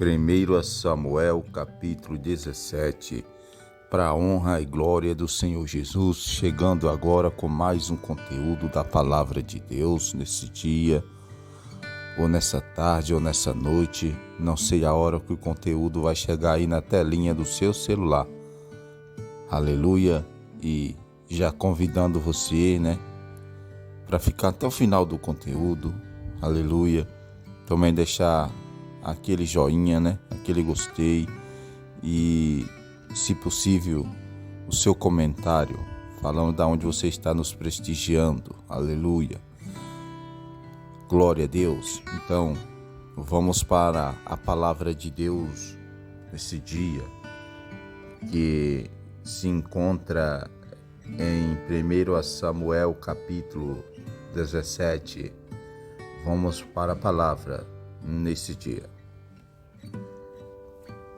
1 Samuel, capítulo 17, para a honra e glória do Senhor Jesus, chegando agora com mais um conteúdo da Palavra de Deus nesse dia, ou nessa tarde, ou nessa noite, não sei a hora que o conteúdo vai chegar aí na telinha do seu celular. Aleluia, e já convidando você, para ficar até o final do conteúdo, aleluia, também deixar aquele joinha, aquele gostei e, se possível, o seu comentário falando de onde você está nos prestigiando, aleluia, glória a Deus. Então, vamos para a palavra de Deus nesse dia, que se encontra em 1 Samuel, capítulo 17. Vamos para a palavra nesse dia.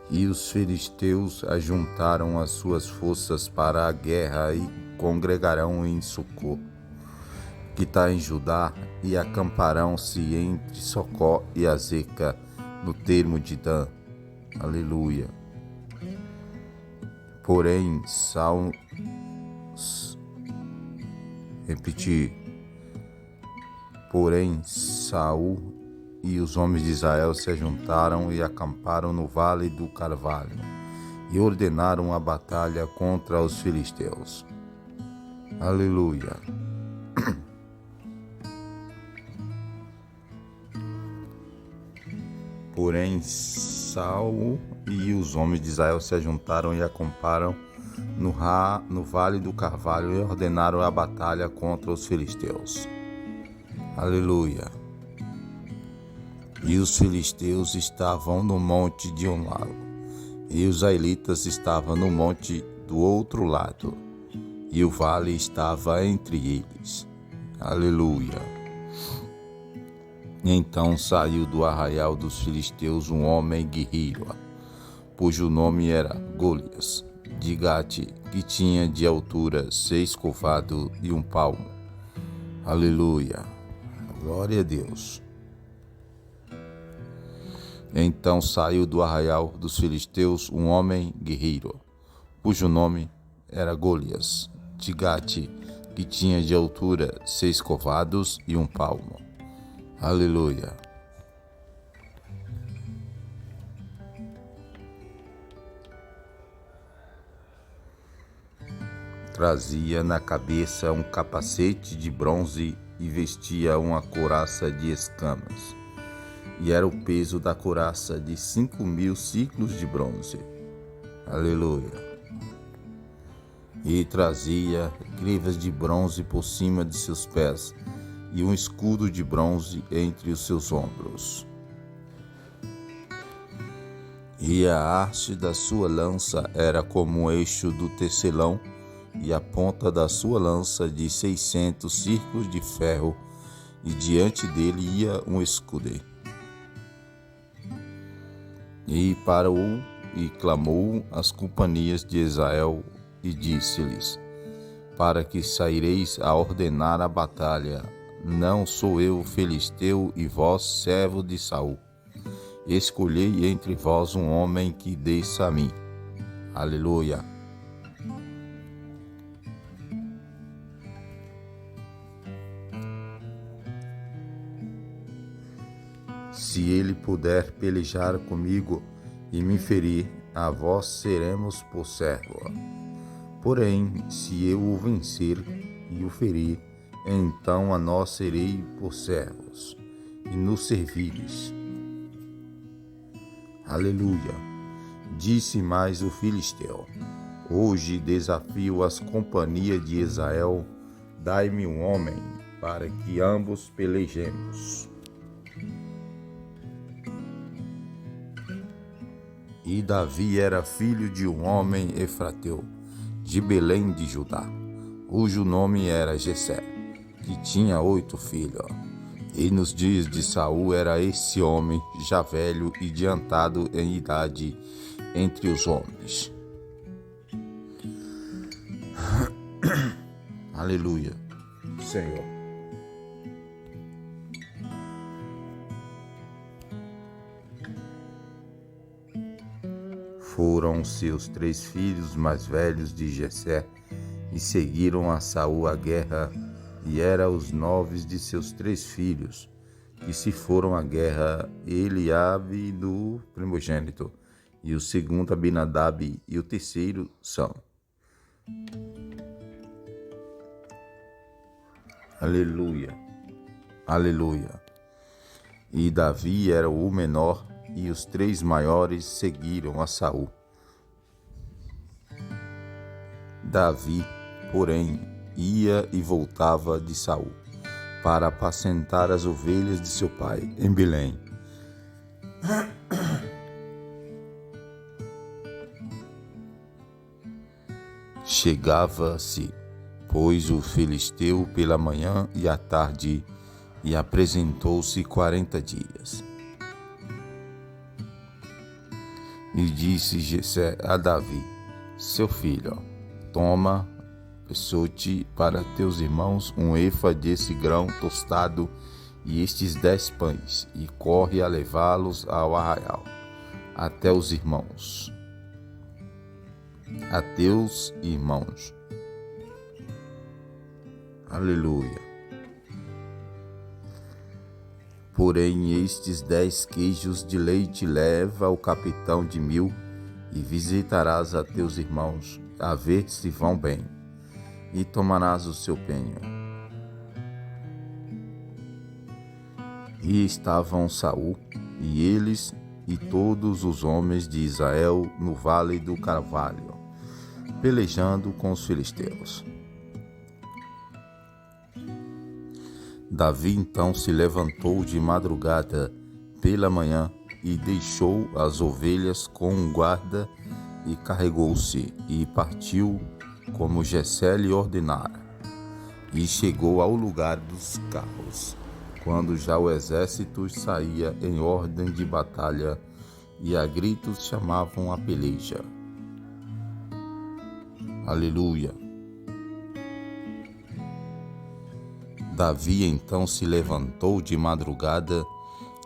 E os filisteus ajuntaram as suas forças para a guerra e congregarão em Sucô, que está em Judá, e acamparão-se entre Socó e Azeca, no termo de Dan. Aleluia. Porém, Saul e os homens de Israel se ajuntaram e acamparam no vale do Carvalho e ordenaram a batalha contra os filisteus. Aleluia. Porém, Saul e os homens de Israel se ajuntaram e acamparam no vale do Carvalho e ordenaram a batalha contra os filisteus. Aleluia. E os filisteus estavam no monte de um lado, e os israelitas estavam no monte do outro lado, e o vale estava entre eles. Aleluia. Então saiu do arraial dos filisteus um homem guerreiro, cujo nome era Golias, de Gate, que tinha de altura 6 covados e 1 palmo. Aleluia. Glória a Deus. Então saiu do arraial dos filisteus um homem guerreiro, cujo nome era Golias, de Gate, que tinha de altura 6 covados e 1 palmo. Aleluia. Trazia na cabeça um capacete de bronze e vestia uma couraça de escamas. E era o peso da couraça de 5.000 ciclos de bronze. Aleluia. E trazia grivas de bronze por cima de seus pés e um escudo de bronze entre os seus ombros. E a haste da sua lança era como o eixo do tecelão, e a ponta da sua lança de 600 círculos de ferro, e diante dele ia um escudo. E parou e clamou às companhias de Israel e disse-lhes: para que saireis a ordenar a batalha, não sou eu filisteu e vós servo de Saul. Escolhei entre vós um homem que desça a mim. Aleluia. Se ele puder pelejar comigo e me ferir, a vós seremos por servo. Porém, se eu o vencer e o ferir, então a nós serei por servos, e nos servires. Aleluia. Disse mais o filisteu: hoje desafio as companhias de Israel, dai-me um homem, para que ambos pelejemos. E Davi era filho de um homem efrateu, de Belém de Judá, cujo nome era Jessé, que tinha 8 filhos. E nos dias de Saul era esse homem já velho e adiantado em idade entre os homens. Aleluia, Senhor. foram seus 3 filhos mais velhos de Jessé, e seguiram a Saul à guerra, e eram os 9 de seus 3 filhos, que se foram à guerra, Eliabe do primogênito, e o segundo Abinadab, e o terceiro são. Aleluia, aleluia. E Davi era o menor, e os 3 maiores seguiram a Saul. Davi, porém, ia e voltava de Saul, para apacentar as ovelhas de seu pai em Belém. Chegava-se, pois, o filisteu pela manhã e à tarde, e apresentou-se 40 dias. E disse Jessé a Davi, seu filho, toma, pessote para teus irmãos 1 efa desse grão tostado e estes 10 pães, e corre a levá-los ao arraial, a teus irmãos. Aleluia. Porém, estes 10 queijos de leite leva ao capitão de 1000, e visitarás a teus irmãos, a ver se vão bem, e tomarás o seu penho. E estavam Saul, e eles, e todos os homens de Israel no vale do Carvalho, pelejando com os filisteus. Davi então se levantou de madrugada pela manhã e deixou as ovelhas com um guarda e carregou-se e partiu como Jessé lhe ordenara. E chegou ao lugar dos carros, quando já o exército saía em ordem de batalha e a gritos chamavam a peleja. Aleluia. Davi então se levantou de madrugada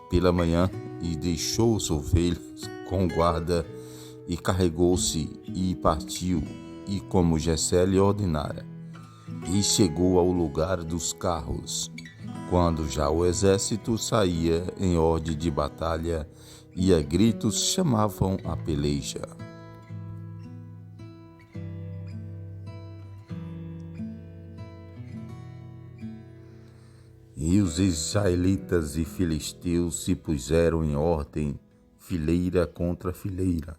pela manhã e deixou as ovelhas com guarda e carregou-se e partiu, e como Jessé lhe ordenara, e chegou ao lugar dos carros, quando já o exército saía em ordem de batalha e a gritos chamavam a peleja. E os israelitas e filisteus se puseram em ordem, fileira contra fileira.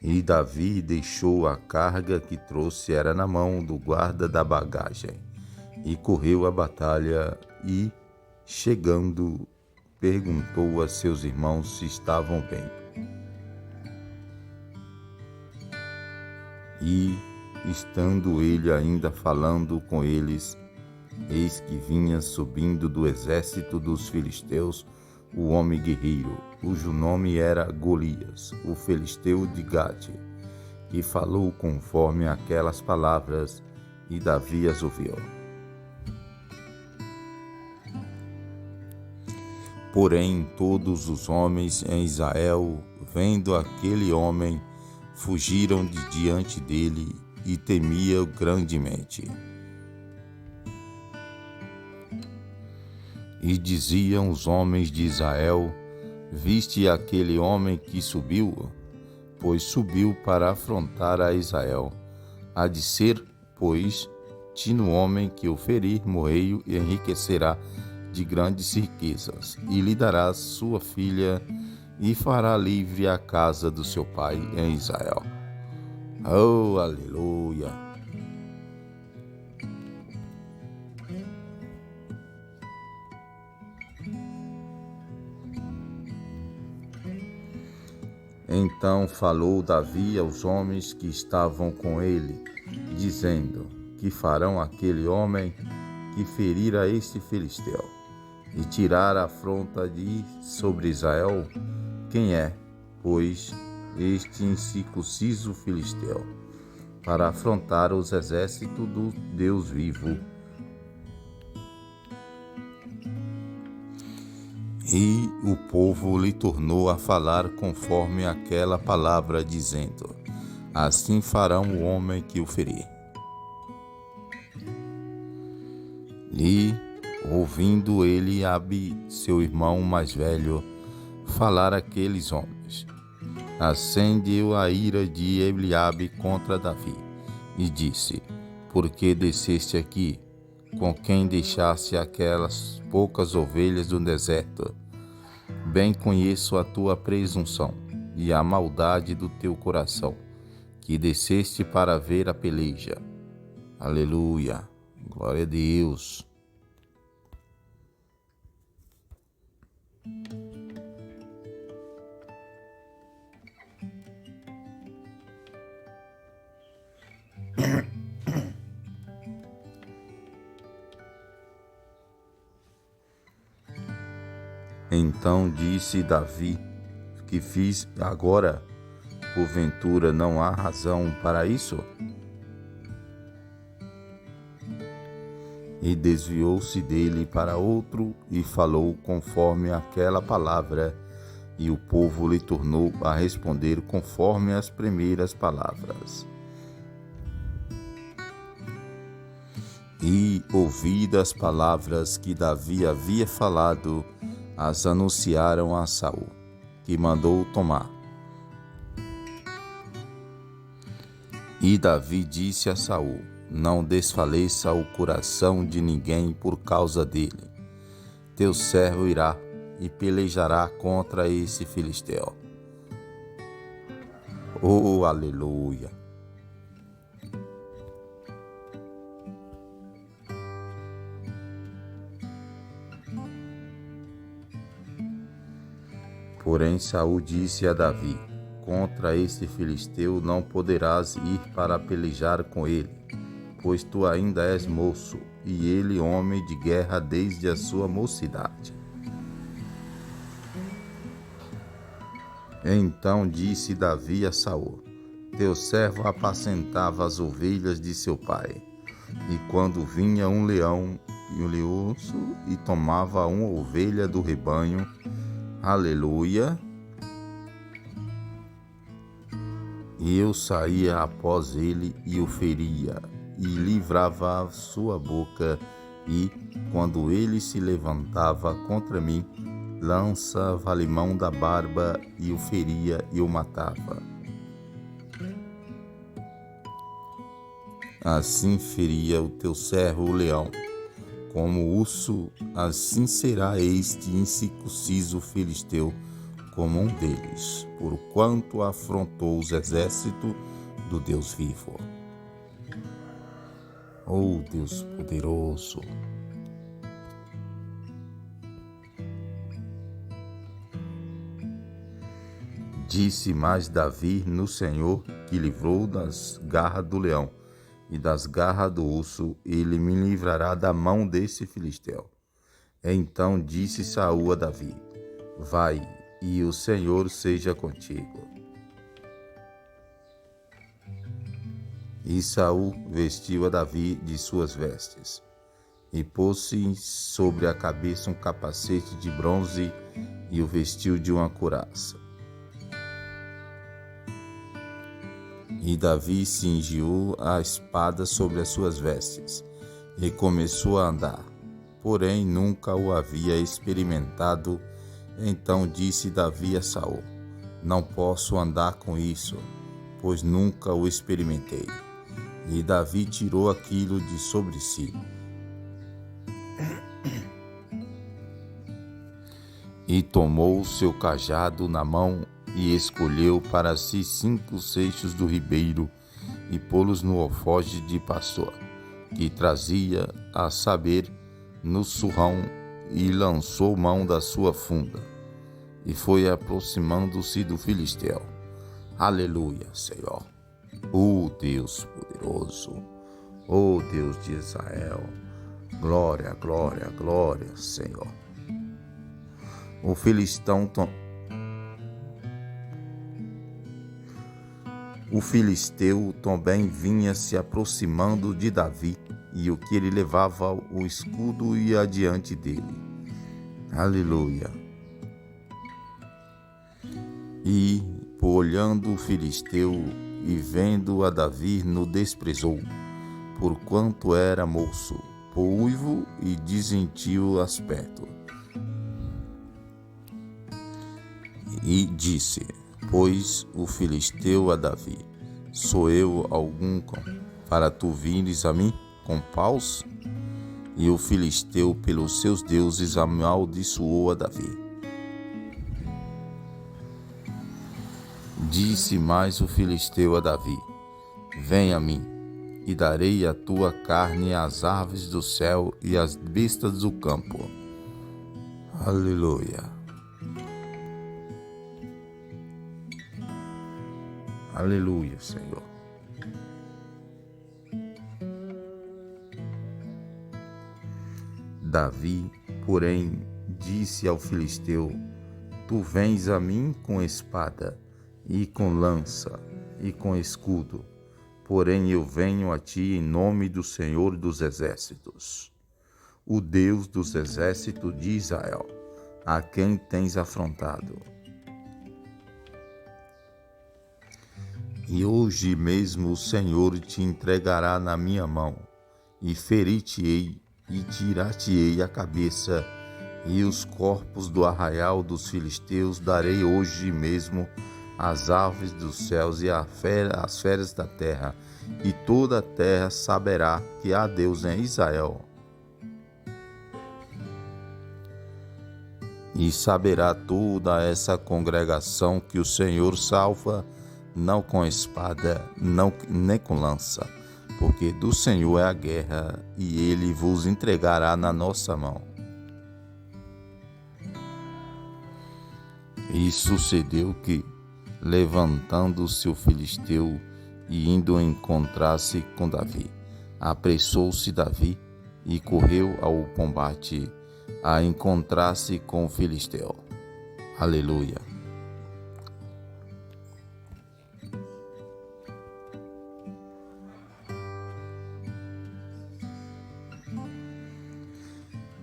E Davi deixou a carga que trouxe era na mão do guarda da bagagem, e correu a batalha, e, chegando, perguntou a seus irmãos se estavam bem. E, estando ele ainda falando com eles, eis que vinha subindo do exército dos filisteus o homem guerreiro, cujo nome era Golias, o filisteu de Gate, que falou conforme aquelas palavras, e Davi as ouviu. Porém, todos os homens em Israel, vendo aquele homem, fugiram de diante dele e temiam grandemente. E diziam os homens de Israel: viste aquele homem que subiu? Pois subiu para afrontar a Israel. Há de ser, pois, tino homem que o ferir morreio e enriquecerá de grandes riquezas, e lhe dará sua filha, e fará livre a casa do seu pai em Israel. Oh, aleluia! Então falou Davi aos homens que estavam com ele, dizendo: que farão aquele homem que ferir a este filisteu, e tirar a afronta de sobre Israel? Quem é, pois, este incircunciso filisteu, para afrontar os exércitos do Deus vivo? E o povo lhe tornou a falar conforme aquela palavra, dizendo: assim farão o homem que o ferir. E, ouvindo Eliabe, seu irmão mais velho, falar aqueles homens, acendeu a ira de Eliabe contra Davi, e disse: por que desceste aqui, com quem deixaste aquelas poucas ovelhas do deserto? Bem conheço a tua presunção e a maldade do teu coração, que desceste para ver a peleja. Aleluia, glória a Deus. Então disse Davi: que fiz agora? Porventura não há razão para isso? E desviou-se dele para outro e falou conforme aquela palavra, e o povo lhe tornou a responder conforme as primeiras palavras. E, ouvidas as palavras que Davi havia falado, as anunciaram a Saul, que mandou tomar. E Davi disse a Saul: não desfaleça o coração de ninguém por causa dele. Teu servo irá e pelejará contra esse filisteu. Oh, aleluia! Porém Saul disse a Davi: contra este filisteu não poderás ir para pelejar com ele, pois tu ainda és moço, e ele homem de guerra desde a sua mocidade. Então disse Davi a Saul: teu servo apacentava as ovelhas de seu pai, e quando vinha um leão e um leoço e tomava uma ovelha do rebanho, aleluia, e eu saía após ele e o feria, e livrava a sua boca, e, quando ele se levantava contra mim, lançava-lhe mão da barba, e o feria e o matava. Assim feria o teu servo o leão, como urso, assim será este incircunciso filisteu como um deles, porquanto afrontou os exércitos do Deus vivo. Oh Deus poderoso! Disse mais Davi no Senhor, que livrou das garras do leão e das garras do urso, ele me livrará da mão desse filisteu. Então disse Saul a Davi: vai, e o Senhor seja contigo. E Saul vestiu a Davi de suas vestes, e pôs-se sobre a cabeça um capacete de bronze, e o vestiu de uma couraça. E Davi cingiu a espada sobre as suas vestes, e começou a andar, porém nunca o havia experimentado. Então disse Davi a Saul: não posso andar com isso, pois nunca o experimentei. E Davi tirou aquilo de sobre si. E tomou o seu cajado na mão, e escolheu para si 5 seixos do ribeiro, e pô-los no alforje de pastor, que trazia, a saber, no surrão, e lançou mão da sua funda, e foi aproximando-se do filisteu. Aleluia, Senhor! Oh Deus poderoso! Oh Deus de Israel! Glória, glória, glória, Senhor! O filisteu também vinha se aproximando de Davi, e o que ele levava o escudo ia adiante dele. Aleluia! E, olhando o filisteu e vendo a Davi, no desprezou, porquanto era moço, uivo e de gentil aspecto. E disse: Pois o filisteu a Davi: Sou eu algum cão, para tu vires a mim com paus? E o filisteu, pelos seus deuses, amaldiçoou a Davi. Disse mais o filisteu a Davi: Vem a mim, e darei a tua carne às aves do céu e às bestas do campo. Aleluia. Aleluia, Senhor. Davi, porém, disse ao filisteu: Tu vens a mim com espada, e com lança, e com escudo, porém eu venho a ti em nome do Senhor dos Exércitos, o Deus dos Exércitos de Israel, a quem tens afrontado. E hoje mesmo o Senhor te entregará na minha mão, e ferir-te-ei, e tirar-te-ei a cabeça, e os corpos do arraial dos filisteus darei hoje mesmo às aves dos céus e às feras da terra, e toda a terra saberá que há Deus em Israel. E saberá toda essa congregação que o Senhor salva, não com espada, nem com lança, porque do Senhor é a guerra, e ele vos entregará na nossa mão. E sucedeu que, levantando-se o filisteu e indo encontrar-se com Davi, apressou-se Davi e correu ao combate a encontrar-se com o filisteu. Aleluia.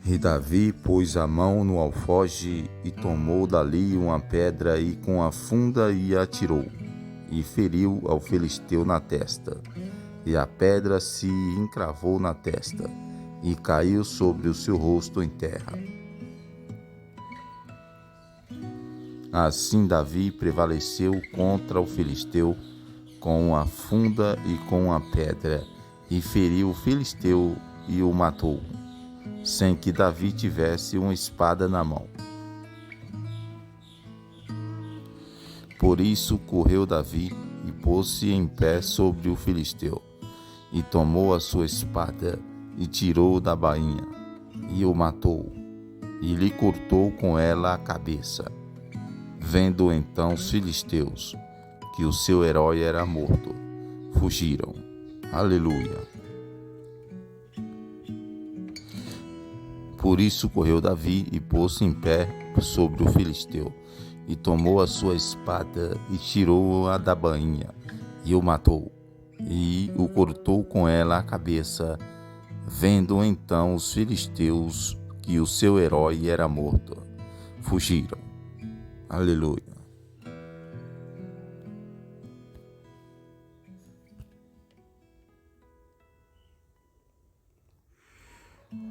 E Davi pôs a mão no alfoge e tomou dali uma pedra e com a funda e atirou, e feriu ao filisteu na testa. E a pedra se encravou na testa, e caiu sobre o seu rosto em terra. Assim Davi prevaleceu contra o filisteu com a funda e com a pedra, e feriu o filisteu e o matou, sem que Davi tivesse uma espada na mão. Por isso correu Davi e pôs-se em pé sobre o filisteu, e tomou a sua espada, e tirou da bainha, e o matou, e lhe cortou com ela a cabeça. Vendo então os filisteus que o seu herói era morto, fugiram. Aleluia. Por isso correu Davi e pôs-se em pé sobre o filisteu, e tomou a sua espada e tirou-a da bainha, e o matou, e o cortou com ela a cabeça. Vendo então os filisteus que o seu herói era morto, fugiram. Aleluia.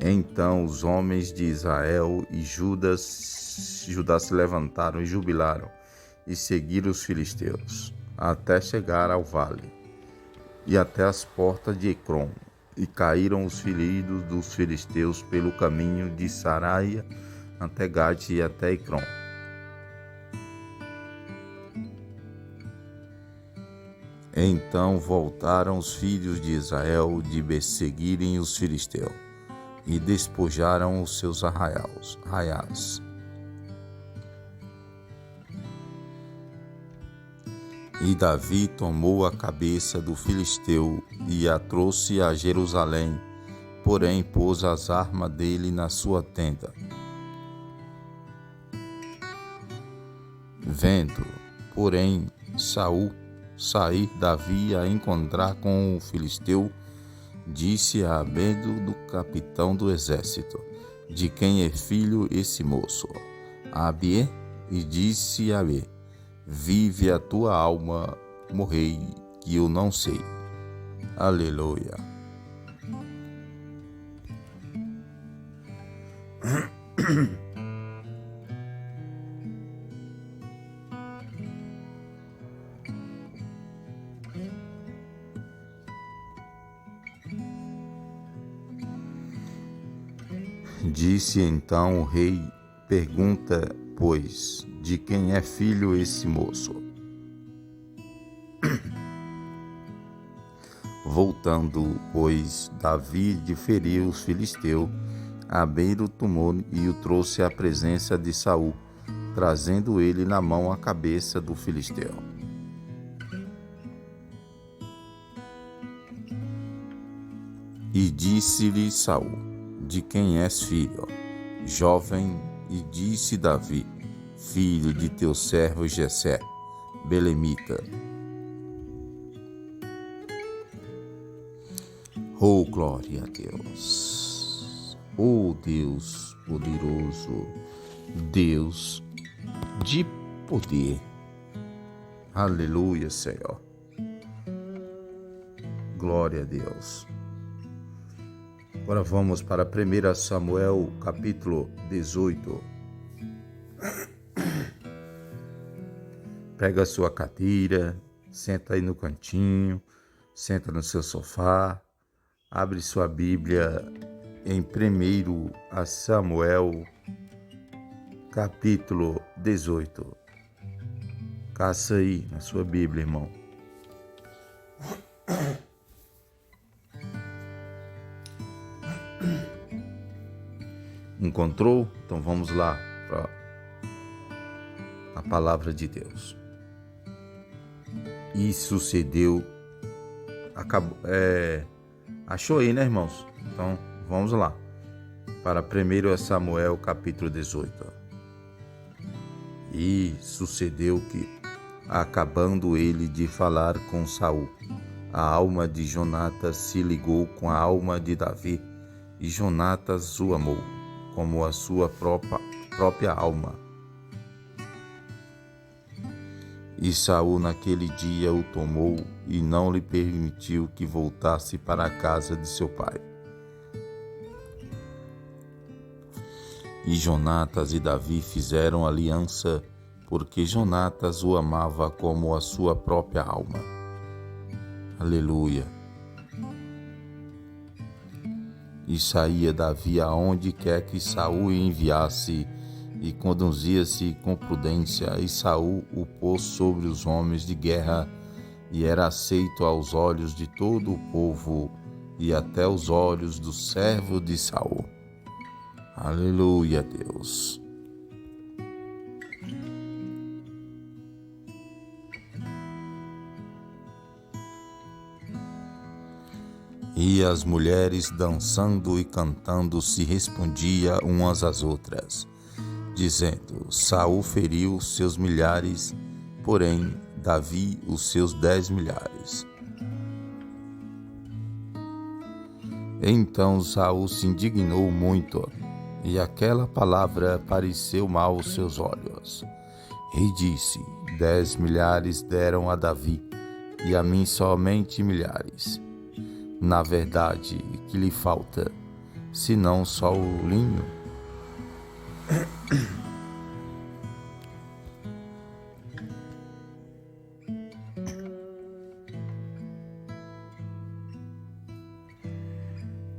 Então os homens de Israel e Judá se levantaram e jubilaram, e seguiram os filisteus, até chegar ao vale, e até as portas de Ecrom, e caíram os feridos dos filisteus pelo caminho de Saraia, até Gate e até Ecrom. Então voltaram os filhos de Israel de perseguirem os filisteus, e despojaram os seus arraiais. E Davi tomou a cabeça do filisteu e a trouxe a Jerusalém, porém pôs as armas dele na sua tenda. Vendo, porém, Saul sair Davi a encontrar com o filisteu, disse a Abedo, do capitão do exército: De quem é filho esse moço? Abié? E disse a Abié: Vive a tua alma, morrei, que eu não sei. Aleluia. Disse então o rei: pergunta, pois, de quem é filho esse moço? Voltando, pois, Davi de ferir os filisteus, Abeiro tomou e o trouxe à presença de Saul, trazendo ele na mão a cabeça do filisteu. E disse-lhe Saul: de quem és filho? Jovem, e disse Davi: filho de teu servo Jessé, belemita. Oh, glória a Deus! Oh, Deus poderoso, Deus de poder. Aleluia, Senhor. Glória a Deus. Agora vamos para 1 Samuel, capítulo 18. Pega a sua cadeira, senta aí no cantinho, senta no seu sofá, abre sua Bíblia em 1 Samuel, capítulo 18. Caça aí na sua Bíblia, irmão. Encontrou? Então vamos lá para a palavra de Deus. E sucedeu, achou aí, né, irmãos? Então vamos lá para 1 Samuel capítulo 18. E sucedeu que, acabando ele de falar com Saul, a alma de Jonatas se ligou com a alma de Davi, e Jonatas o amou como a sua própria alma. E Saul naquele dia o tomou e não lhe permitiu que voltasse para a casa de seu pai. E Jonatas e Davi fizeram aliança, porque Jonatas o amava como a sua própria alma. Aleluia. E saía Davi aonde quer que Saul enviasse, e conduzia-se com prudência, e Saul o pôs sobre os homens de guerra, e era aceito aos olhos de todo o povo, e até os olhos do servo de Saul. Aleluia, Deus. E as mulheres dançando e cantando se respondiam umas às outras, dizendo: Saul feriu seus milhares, porém Davi os seus 10 milhares. Então Saul se indignou muito, e aquela palavra pareceu mal aos seus olhos. E disse: 10 milhares deram a Davi, e a mim somente milhares. Na verdade, que lhe falta, senão só o linho?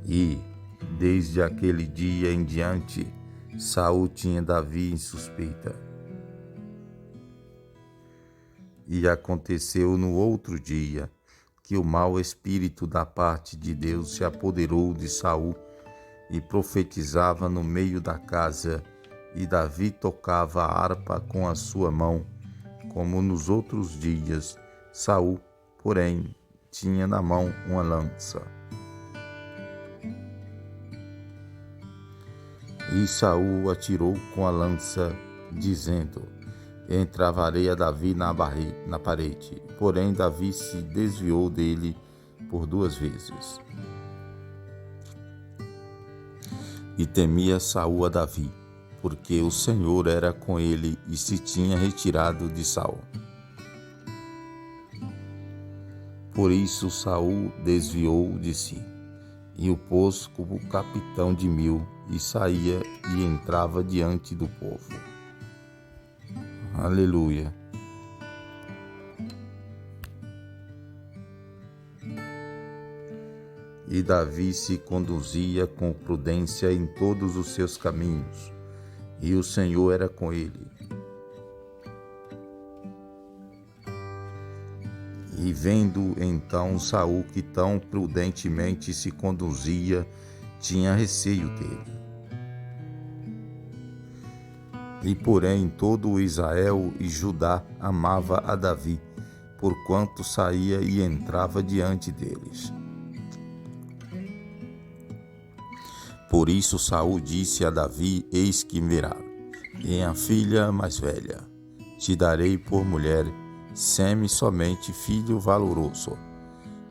E, desde aquele dia em diante, Saul tinha Davi em suspeita. E aconteceu no outro dia, que o mau espírito da parte de Deus se apoderou de Saul, e profetizava no meio da casa, e Davi tocava a harpa com a sua mão, como nos outros dias. Saul, porém, tinha na mão uma lança. E Saul atirou com a lança, dizendo: entravarei a Davi na parede. Porém, Davi se desviou dele por 2 vezes. E temia Saul a Davi, porque o Senhor era com ele e se tinha retirado de Saul. Por isso Saul desviou de si, e o pôs como capitão de 1000, e saía e entrava diante do povo. Aleluia. E Davi se conduzia com prudência em todos os seus caminhos, e o Senhor era com ele. E vendo então Saul que tão prudentemente se conduzia, tinha receio dele. E porém todo Israel e Judá amava a Davi, porquanto saía e entrava diante deles. Por isso Saul disse a Davi: eis que verá, e a filha mais velha, te darei por mulher, seme somente filho valoroso,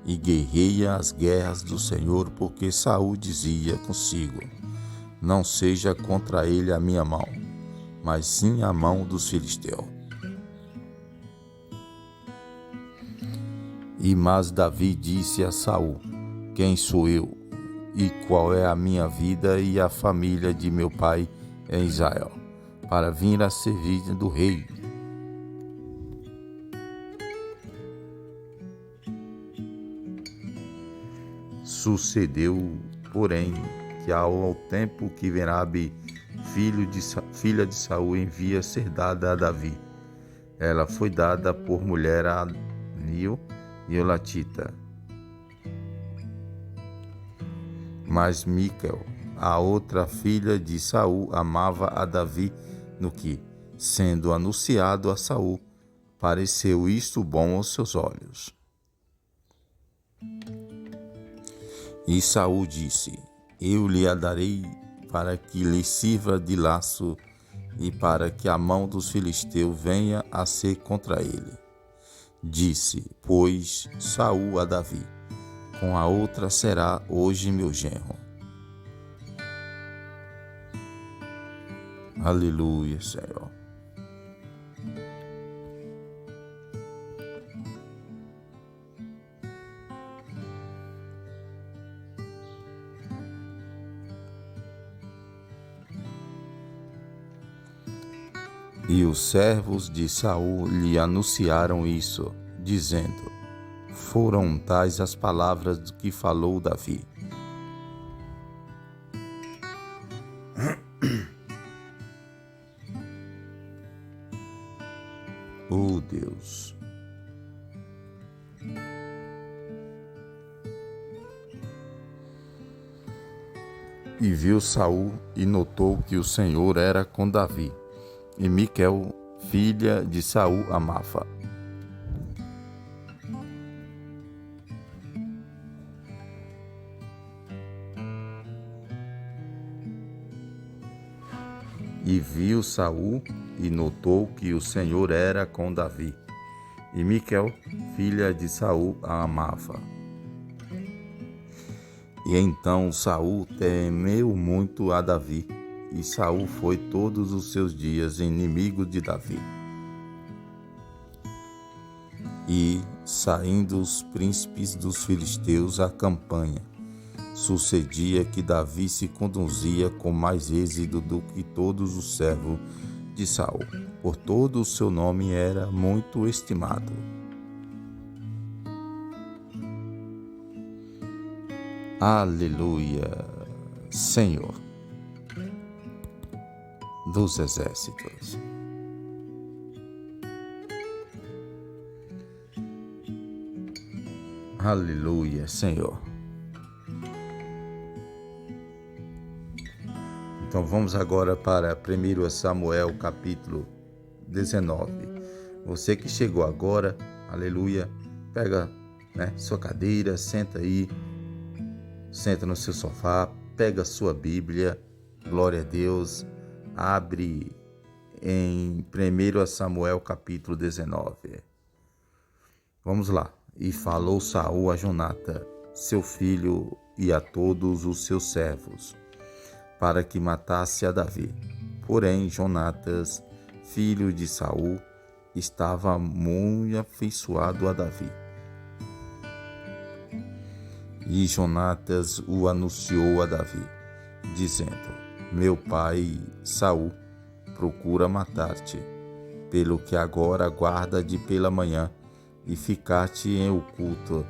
e guerreia as guerras do Senhor, porque Saul dizia consigo: não seja contra ele a minha mão, mas sim a mão dos filisteus. Mas Davi disse a Saul: quem sou eu, e qual é a minha vida e a família de meu pai em Israel, para vir a servir do rei? Sucedeu, porém, que ao tempo que Merab, filha de Saul, envia ser dada a Davi, ela foi dada por mulher a Nil e Elatita. Mas Mical, a outra filha de Saul, amava a Davi, no que, sendo anunciado a Saul, pareceu isto bom aos seus olhos. E Saul disse: eu lhe a darei para que lhe sirva de laço e para que a mão dos filisteus venha a ser contra ele. Disse, pois, Saul a Davi: com a outra será hoje meu genro. Aleluia, Senhor. E os servos de Saul lhe anunciaram isso, dizendo: foram tais as palavras que falou Davi. Oh Deus! E viu Saul e notou que o Senhor era com Davi, e Mical, filha de Saul, amava. E viu Saul e notou que o Senhor era com Davi, e Mical, filha de Saul, a amava. E então Saul temeu muito a Davi, e Saul foi todos os seus dias inimigo de Davi. E, saindo os príncipes dos filisteus à campanha, sucedia que Davi se conduzia com mais êxito do que todos os servos de Saul, por todo o seu nome era muito estimado. Aleluia, Senhor dos exércitos. Aleluia, Senhor. Então vamos agora para 1 Samuel capítulo 19. Você que chegou agora, aleluia, pega sua cadeira, senta aí, senta no seu sofá, pega a sua Bíblia, glória a Deus, abre em 1 Samuel capítulo 19. Vamos lá. E falou Saul a Jonata, seu filho, e a todos os seus servos, para que matasse a Davi. Porém, Jonatas, filho de Saul, estava muito afeiçoado a Davi. E Jonatas o anunciou a Davi, dizendo: Meu pai Saul procura matar-te, pelo que agora aguarda-te pela manhã, e ficar-te em oculto,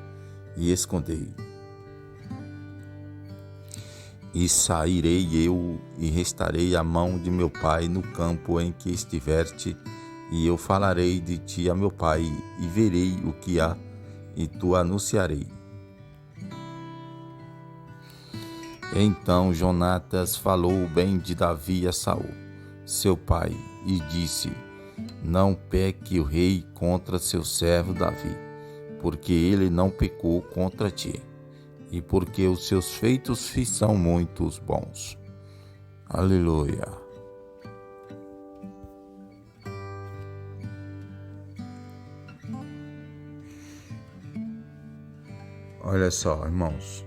e escondei. E sairei eu, e restarei a mão de meu pai no campo em que estiverte, e eu falarei de ti a meu pai, e verei o que há, e tu anunciarei. Então Jonatas falou bem de Davi a Saul, seu pai, e disse: Não peque o rei contra seu servo Davi, porque ele não pecou contra ti, e porque os seus feitos são muito bons. Aleluia. Olha só, irmãos.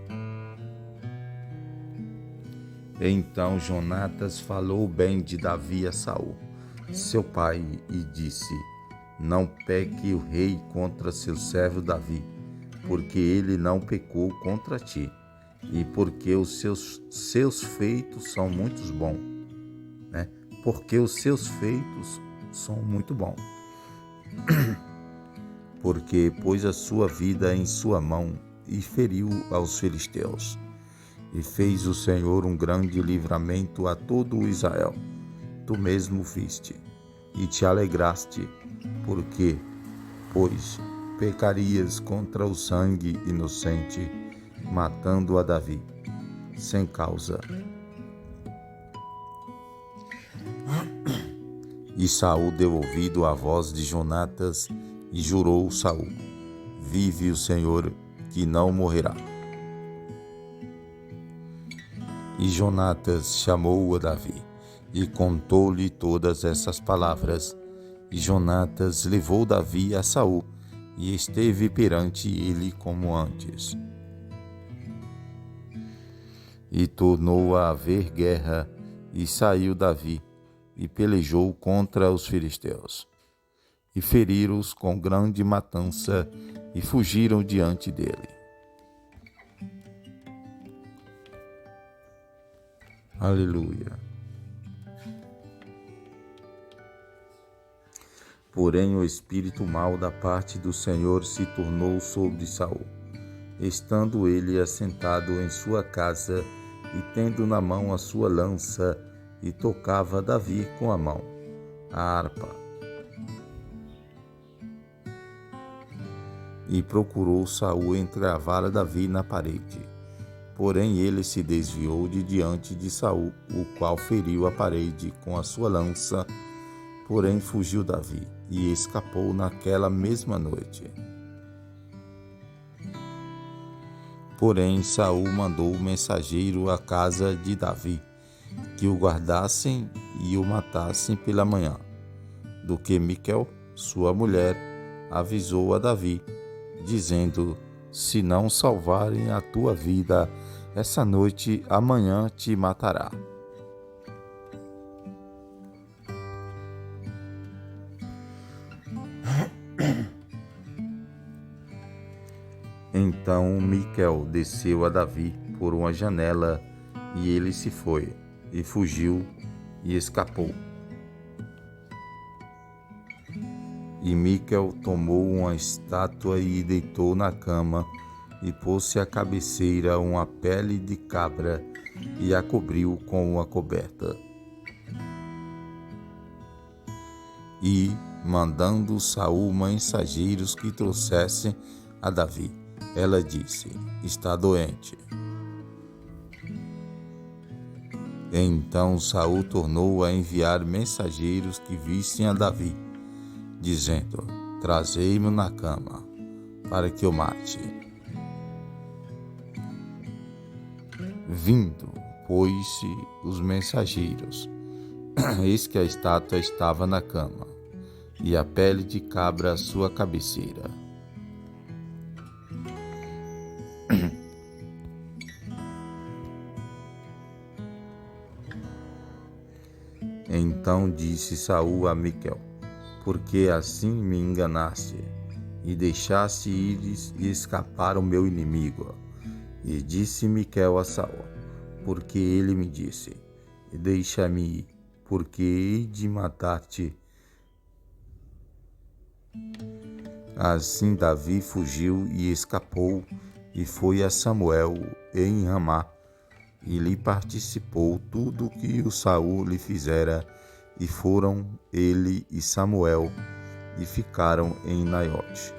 Então Jonatas falou bem de Davi a Saul, seu pai, e disse: Não peque o rei contra seu servo Davi, porque ele não pecou contra ti, e porque os seus feitos são muito bons, né? Porque os seus feitos são muito bons. Porque pôs a sua vida em sua mão e feriu aos filisteus. E fez o Senhor um grande livramento a todo o Israel. Tu mesmo viste, e te alegraste, porque, pois, pecarias contra o sangue inocente, matando a Davi, sem causa. E Saul deu ouvido à voz de Jonatas, e jurou Saul: Vive o Senhor, que não morrerá. E Jonatas chamou a Davi, e contou-lhe todas essas palavras. E Jonatas levou Davi a Saul, e esteve perante ele como antes. E tornou a haver guerra, e saiu Davi, e pelejou contra os filisteus. E feriram-os com grande matança, e fugiram diante dele. Aleluia. Porém, o espírito mau da parte do Senhor se tornou sobre Saul, estando ele assentado em sua casa e tendo na mão a sua lança, e tocava Davi com a mão a harpa. E procurou Saul encravar Davi na parede. Porém ele se desviou de diante de Saul, o qual feriu a parede com a sua lança. Porém fugiu Davi, e escapou naquela mesma noite. Porém Saul mandou o mensageiro à casa de Davi, que o guardassem e o matassem pela manhã. Do que Miquel, sua mulher, avisou a Davi, dizendo: Se não salvarem a tua vida essa noite, amanhã te matará. Então Miquel desceu a Davi por uma janela, e ele se foi, e fugiu, e escapou. E Miquel tomou uma estátua e deitou na cama, e pôs-se à cabeceira uma pele de cabra, e a cobriu com uma coberta. E, mandando Saul mensageiros que trouxessem a Davi, ela disse: Está doente. Então Saul tornou a enviar mensageiros que vissem a Davi, dizendo: Trazei-mo na cama, para que o mate. Vindo, pois-se os mensageiros, eis que a estátua estava na cama, e a pele de cabra à sua cabeceira. Então disse Saul a Miquel: por que assim me enganaste e deixaste ir e escapar o meu inimigo? E disse Miquel a Saul: porque ele me disse: deixa-me ir, porque hei de matar-te. Assim Davi fugiu e escapou, e foi a Samuel em Ramá, e lhe participou tudo o que o Saul lhe fizera, e foram ele e Samuel, e ficaram em Naiote.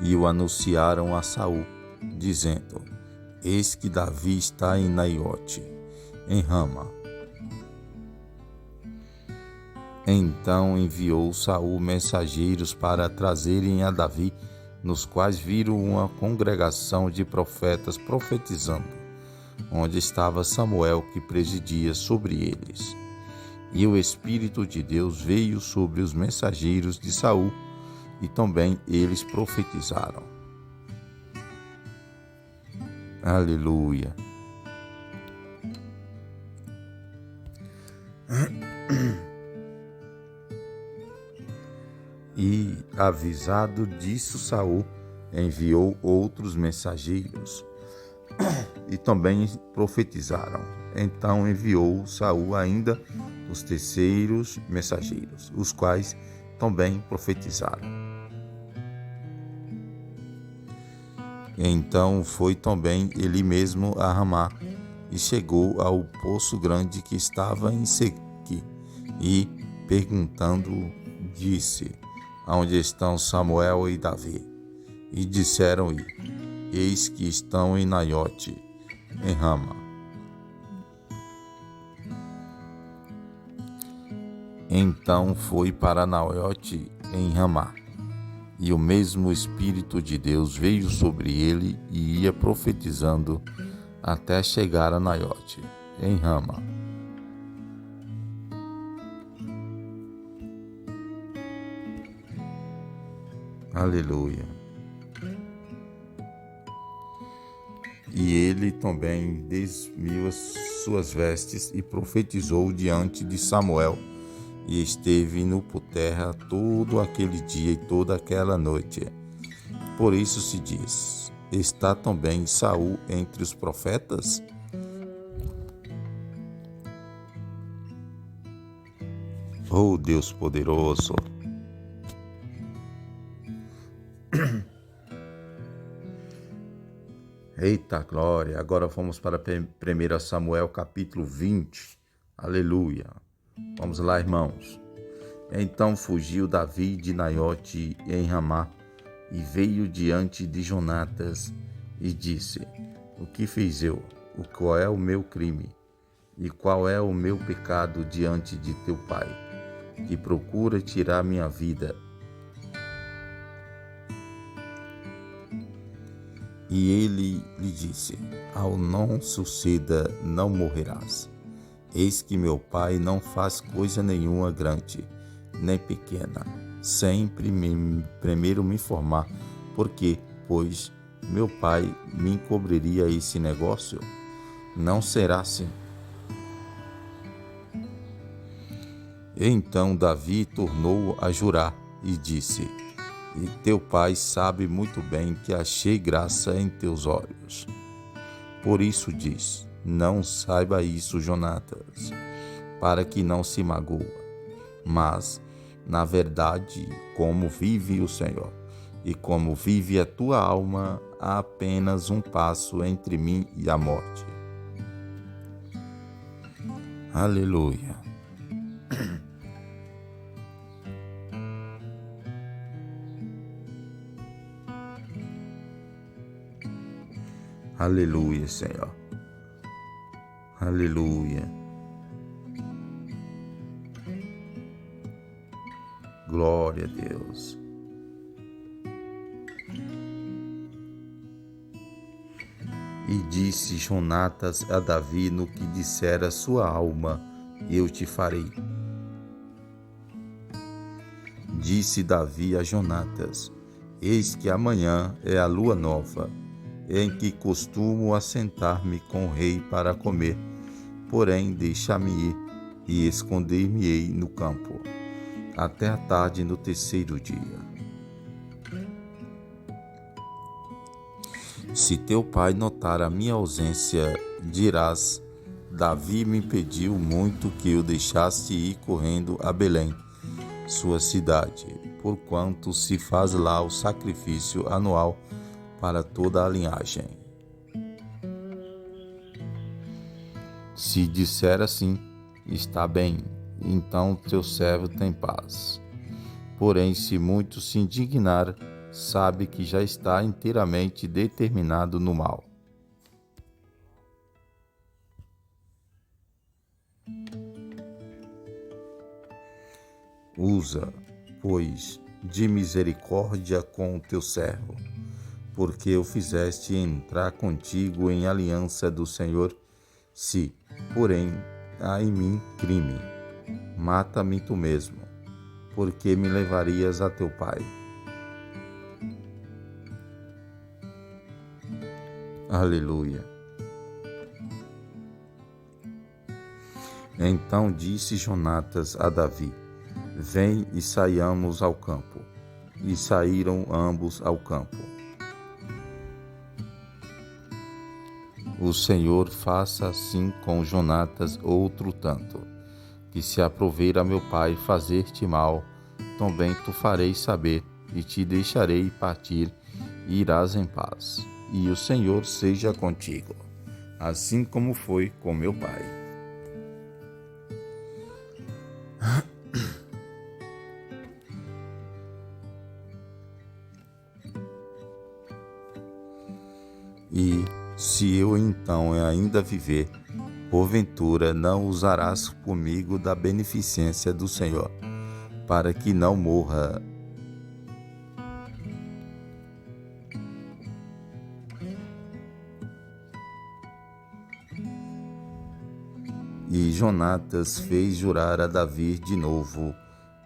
E o anunciaram a Saul, dizendo: eis que Davi está em Naiote, em Rama. Então enviou Saul mensageiros para trazerem a Davi, nos quais viram uma congregação de profetas profetizando, onde estava Samuel, que presidia sobre eles. E o Espírito de Deus veio sobre os mensageiros de Saul, e também eles profetizaram. Aleluia. E, avisado disso, Saul enviou outros mensageiros, e também profetizaram. Então enviou Saul ainda os terceiros mensageiros, os quais também profetizaram. Então foi também ele mesmo a Ramá, e chegou ao poço grande que estava em Seque, e, perguntando, disse: aonde estão Samuel e Davi? E disseram-lhe: eis que estão em Naiote, em Rama. Então foi para Naiote, em Ramá, e o mesmo Espírito de Deus veio sobre ele, e ia profetizando até chegar a Naiote, em Rama. Aleluia. E ele também desmiu as suas vestes e profetizou diante de Samuel, e esteve indo por terra todo aquele dia e toda aquela noite. Por isso se diz: está também Saul entre os profetas? Oh Deus poderoso! Eita glória! Agora vamos para 1 Samuel capítulo 20. Aleluia! Vamos lá, irmãos. Então fugiu Davi de Naiote em Ramá, e veio diante de Jonatas, e disse: o que fiz eu? Qual é o meu crime? E qual é o meu pecado diante de teu pai, que procura tirar minha vida? E ele lhe disse: ao não suceda, não morrerás. Eis que meu pai não faz coisa nenhuma grande, nem pequena, sem primeiro me informar, porque, pois, meu pai me encobriria esse negócio? Não será assim. Então Davi tornou a jurar e disse: e teu pai sabe muito bem que achei graça em teus olhos. Por isso diz: não saiba isso, Jonatas, para que não se magoe. Mas, na verdade, como vive o Senhor, e como vive a tua alma, há apenas um passo entre mim e a morte. Aleluia. Aleluia, Senhor. Aleluia. Glória a Deus. E disse Jonatas a Davi no que dissera sua alma: eu te farei. Disse Davi a Jonatas: eis que amanhã é a lua nova, em que costumo assentar-me com o rei para comer. porém deixa-me ir e esconder-me-ei no campo, até a tarde no terceiro dia. Se teu pai notar a minha ausência, dirás: Davi me pediu muito que eu deixasse ir correndo a Belém, sua cidade, porquanto se faz lá o sacrifício anual para toda a linhagem. Se disser assim, está bem, então teu servo tem paz. Porém, se muito se indignar, sabe que já está inteiramente determinado no mal. Usa, pois, de misericórdia com o teu servo, porque o fizeste entrar contigo em aliança do Senhor. Se, porém, há em mim crime, mata-me tu mesmo, porque me levarias a teu pai. Aleluia. Então disse Jonatas a Davi: Vem e saiamos ao campo. E saíram ambos ao campo. O Senhor faça assim com Jonatas outro tanto, que se aprover a meu pai fazer-te mal, também tu farei saber, e te deixarei partir, e irás em paz. E o Senhor seja contigo, assim como foi com meu pai. E, se eu então ainda viver, porventura não usarás comigo da beneficência do Senhor, para que não morra. E Jonatas fez jurar a Davi de novo,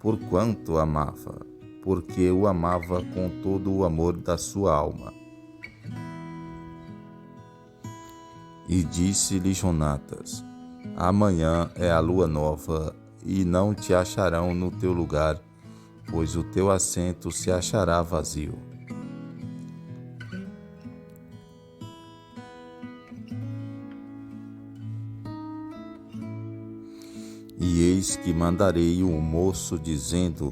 porquanto amava, porque o amava com todo o amor da sua alma. E disse-lhe Jonatas: Amanhã é a lua nova, e não te acharão no teu lugar, pois o teu assento se achará vazio. E eis que mandarei um moço dizendo: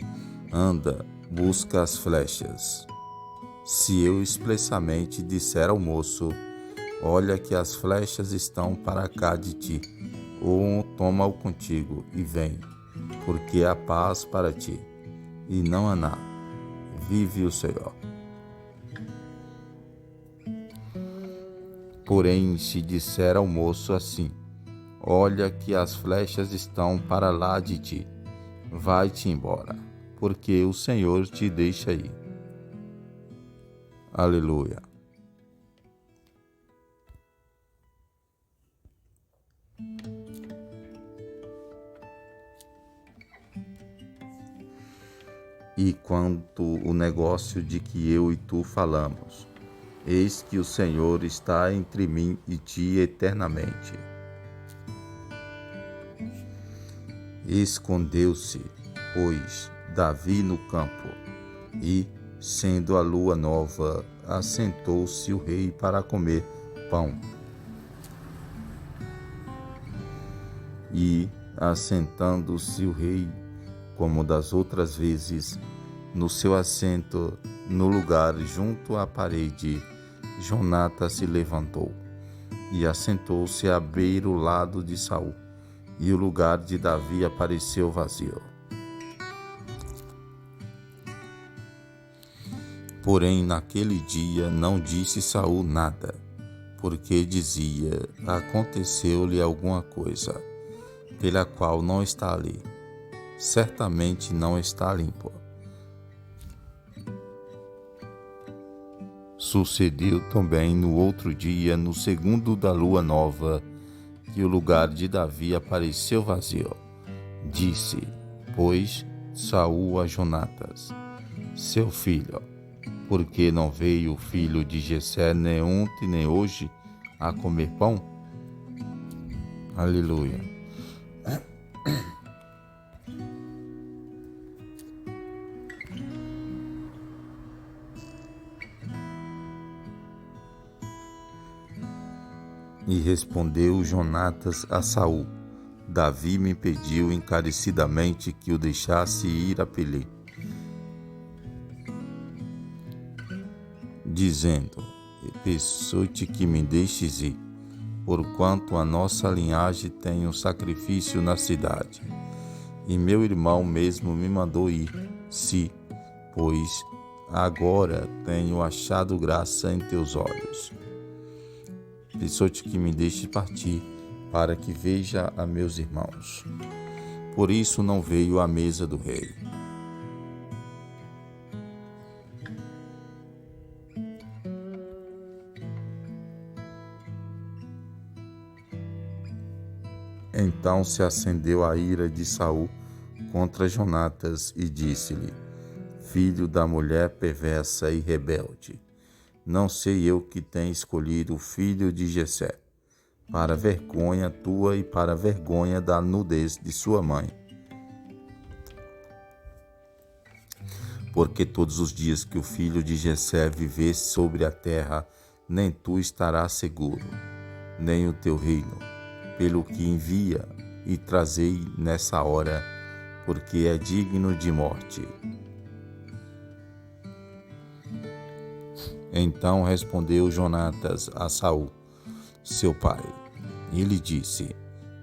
Anda, busca as flechas. Se eu expressamente disser ao moço: Olha que as flechas estão para cá de ti, ou toma-o contigo e vem, porque há paz para ti, e não há nada. Vive o Senhor. Porém, se disser ao moço assim: Olha que as flechas estão para lá de ti, vai-te embora, porque o Senhor te deixa ir. Aleluia. E quanto o negócio de que eu e tu falamos, eis que o Senhor está entre mim e ti eternamente. Escondeu-se, pois, Davi no campo, e, sendo a lua nova, assentou-se o rei para comer pão. E, assentando-se o rei, como das outras vezes, no seu assento, no lugar junto à parede, Jonatas se levantou e assentou-se à beira o lado de Saul, e o lugar de Davi apareceu vazio. Porém, naquele dia não disse Saul nada, porque dizia: aconteceu-lhe alguma coisa, pela qual não está ali. Certamente não está limpo. Sucedeu também no outro dia, no segundo da lua nova, que o lugar de Davi apareceu vazio. Disse, pois, Saul a Jonatas: seu filho, por que não veio o filho de Jessé nem ontem nem hoje a comer pão? Aleluia. E respondeu Jonatas a Saul: Davi me pediu encarecidamente que o deixasse ir a Pelé, dizendo: Peço-te que me deixes ir, porquanto a nossa linhagem tem um sacrifício na cidade. E meu irmão mesmo me mandou ir, pois agora tenho achado graça em teus olhos. Peço-te que me deixes partir, para que veja a meus irmãos. Por isso não veio à mesa do rei. Então se acendeu a ira de Saul contra Jonatas e disse-lhe: Filho da mulher perversa e rebelde, não sei eu que tenho escolhido o filho de Jessé, para vergonha tua e para vergonha da nudez de sua mãe. Porque todos os dias que o filho de Jessé viver sobre a terra, nem tu estarás seguro, nem o teu reino, pelo que envia e trazei nessa hora, porque é digno de morte. Então respondeu Jonatas a Saul, seu pai, e lhe disse: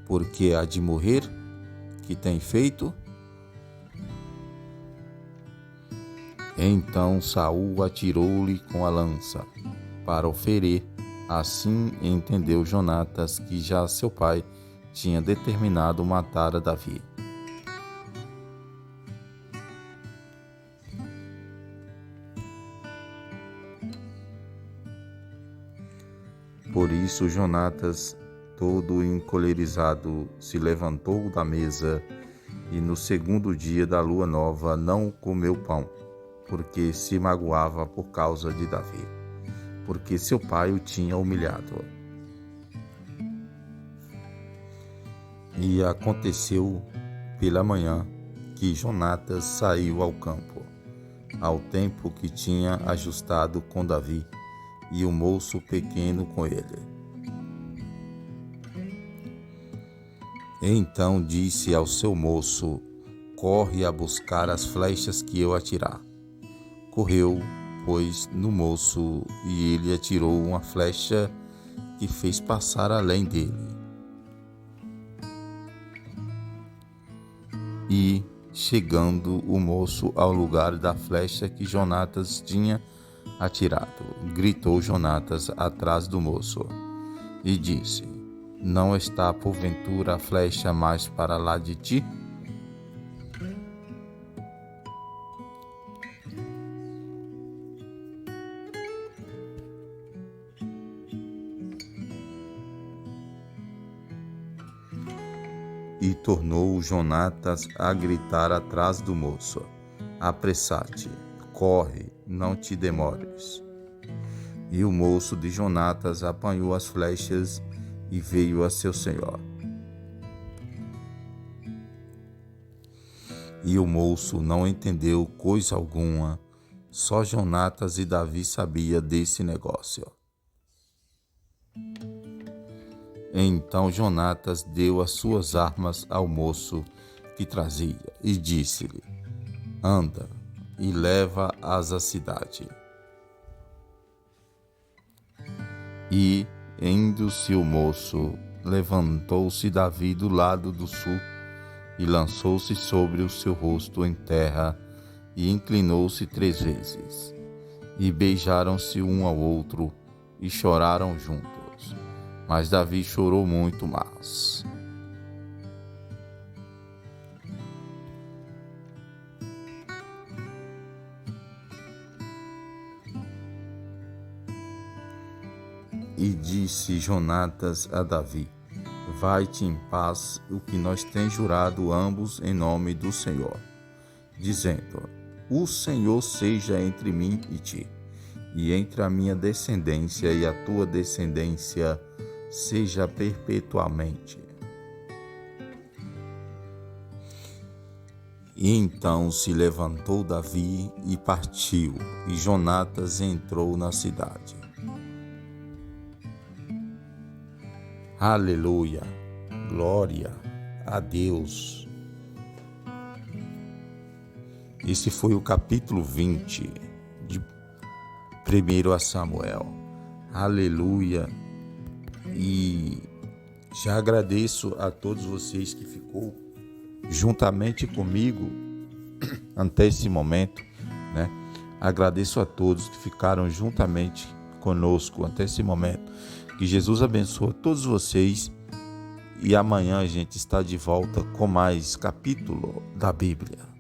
Por que há de morrer? Que tem feito? Então Saul atirou-lhe com a lança para o ferir. Assim entendeu Jonatas que já seu pai tinha determinado matar a Davi. Por isso Jonatas, todo encolerizado, se levantou da mesa e no segundo dia da lua nova não comeu pão, porque se magoava por causa de Davi, porque seu pai o tinha humilhado. E aconteceu pela manhã que Jonatas saiu ao campo, ao tempo que tinha ajustado com Davi, e o moço pequeno com ele. Então disse ao seu moço: Corre a buscar as flechas que eu atirar. Correu, pois, no moço, e ele atirou uma flecha que fez passar além dele. E, chegando o moço ao lugar da flecha que Jonatas tinha atirado, gritou Jonatas atrás do moço e disse: Não está porventura a flecha mais para lá de ti? E tornou Jonatas a gritar atrás do moço: Apressa-te, corre, não te demores. E o moço de Jonatas apanhou as flechas e veio a seu senhor. E o moço não entendeu coisa alguma, só Jonatas e Davi sabia desse negócio. Então Jonatas deu as suas armas ao moço que trazia e disse-lhe: Anda e leva-as à cidade. E, indo-se o moço, levantou-se Davi do lado do sul e lançou-se sobre o seu rosto em terra e inclinou-se 3 vezes. E beijaram-se um ao outro e choraram juntos. Mas Davi chorou muito mais. E disse Jonatas a Davi: Vai-te em paz, o que nós temos jurado ambos em nome do Senhor, dizendo: O Senhor seja entre mim e ti, e entre a minha descendência e a tua descendência seja perpetuamente. E então se levantou Davi e partiu, e Jonatas entrou na cidade. Aleluia! Glória a Deus! Esse foi o capítulo 20 de 1 Samuel. Aleluia! E já agradeço a todos vocês que ficou juntamente comigo até esse momento, né? Agradeço a todos que ficaram juntamente conosco até esse momento. Que Jesus abençoe todos vocês e amanhã a gente está de volta com mais capítulo da Bíblia.